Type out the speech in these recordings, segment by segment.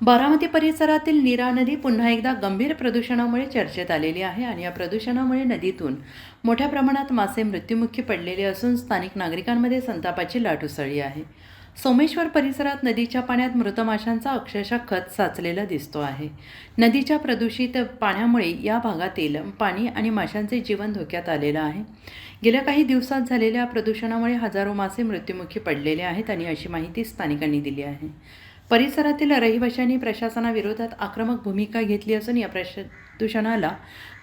बारामती परिसरातील नीरा नदी पुन्हा एकदा गंभीर प्रदूषणामुळे चर्चेत आलेली आहे आणि या प्रदूषणामुळे नदीतून मोठ्या प्रमाणात मासे मृत्युमुखी पडलेले असून स्थानिक नागरिकांमध्ये संतापाची लाट उसळली आहे. सोमेश्वर परिसरात नदीच्या पाण्यात मृत माशांचा अक्षरशः खच साचलेला दिसतो आहे. नदीच्या प्रदूषित पाण्यामुळे या भागातील पाणी आणि माशांचे जीवन धोक्यात आलेलं आहे. गेल्या काही दिवसात झालेल्या प्रदूषणामुळे हजारो मासे मृत्युमुखी पडलेले आहेत आणि अशी माहिती स्थानिकांनी दिली आहे. परिसरातील रहिवाशांनी प्रशासनाविरोधात आक्रमक भूमिका घेतली असून या प्रदूषणाला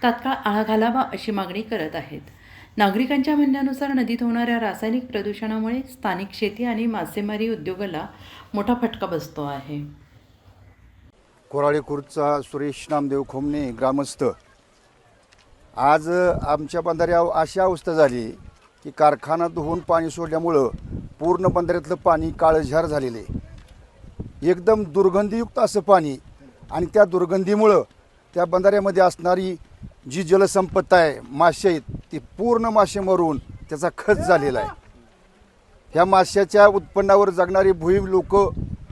तात्काळ आळा घालावा अशी मागणी करत आहेत. नागरिकांच्या म्हणण्यानुसार नदीत होणाऱ्या रासायनिक प्रदूषणामुळे स्थानिक शेती आणि मासेमारी उद्योगाला मोठा फटका बसतो आहे. कोराळे खुर्दचा सुरेश नामदेव खोमणे ग्रामस्थ. आज आमच्या बंधाऱ्यावर अशी अवस्था झाली की कारखाना धुवून पाणी सोडल्यामुळं पूर्ण बंधाऱ्यातलं पाणी काळझार झालेले, एकदम दुर्गंधीयुक्त असं पाणी. आणि त्या दुर्गंधीमुळं त्या बंधाऱ्यामध्ये असणारी जी जलसंपत्ती आहे, मासे आहेत, ती पूर्ण मासे मरून त्याचा खच झालेला आहे. ह्या माशाच्या उत्पन्नावर जगणारी भुईम लोक,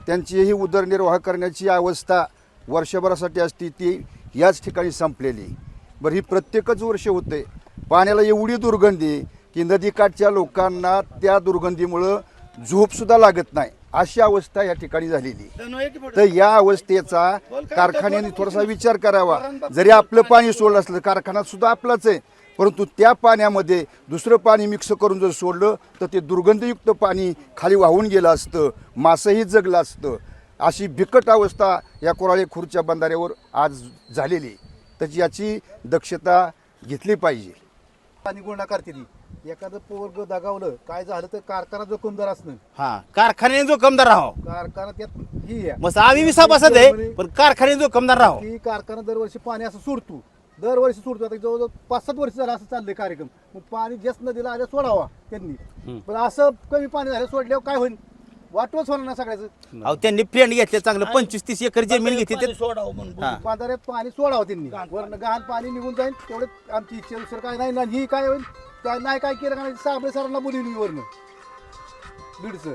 त्यांचीही उदरनिर्वाह करण्याची अवस्था वर्षभरासाठी असती ती याच ठिकाणी संपलेली. बरं, ही प्रत्येकच वर्ष होते. पाण्याला एवढी दुर्गंधी की नदीकाठच्या लोकांना त्या दुर्गंधीमुळं झोपसुद्धा लागत नाही, अशी अवस्था या ठिकाणी झालेली. तर या अवस्थेचा कारखान्याने थोडासा विचार करावा. जरी आपलं पाणी सोडलं असलं, कारखाना सुद्धा आपलाच आहे, परंतु त्या पाण्यामध्ये दुसरं पाणी मिक्स करून जर सोडलं तर ते दुर्गंधयुक्त पाणी खाली वाहून गेलं असतं, मासंही जगलं असतं. अशी बिकट अवस्था या कोराळे खुर्दच्या बंधाऱ्यावर आज झालेली. तर याची दक्षता घेतली पाहिजे. पाणी गुन्हा करते ती. एखादं पोरग दगावलं काय झालं तर कारखाना जोखमदार असणं. कारखान्याने जोखमदार राहो. कारखाना त्यात ही आहे. मग आम्ही विसा बसत आहे, पण कारखान्याने जोखमदार राहो. की कारखाना दरवर्षी पाणी असं सोडतो, दरवर्षी सोडतो. आता जवळजवळ 5-7 वर्ष झालं असं चाललंय कार्यक्रम. मग पाणी जास्त नदीला आल्या सोडावा त्यांनी, पण असं कमी पाणी झालं सोडल्यावर काय होईल? वाटवच होणार ना सगळ्याचं. अहो, त्यांनी प्लॅन घेतले चांगलं, 25-30 एकर जमीन घेतली. बांधाऱ्यात पाणी सोडावं त्यांनी, वरनं गहाण पाणी निघून जाईल. तेवढं आमची इच्छेनुसार काय नाही ना. ही काय होईल काय नाही, काय केलं का साबळे सरांना बोलवली वरनं बीडचं.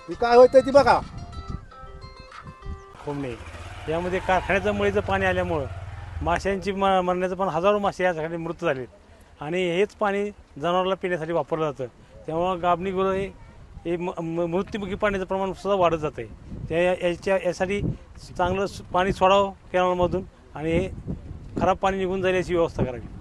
ही काय होतं ती बघा. खोमणे यामध्ये कारखान्याचं मळीचं पाणी आल्यामुळं माशांची मरण्याचं पण हजारो मासे यासाठी मृत्यू झाले. आणि हेच पाणी जनावराला पिण्यासाठी वापरलं जातं. त्यामुळं गाबणी गुरं हे मृत्युमुखी पाण्याचं प्रमाण सुद्धा वाढत जातं आहे. यासाठी चांगलं पाणी सोडावं कॅनलमधून आणि हे खराब पाणी निघून जाईल याची व्यवस्था करावी.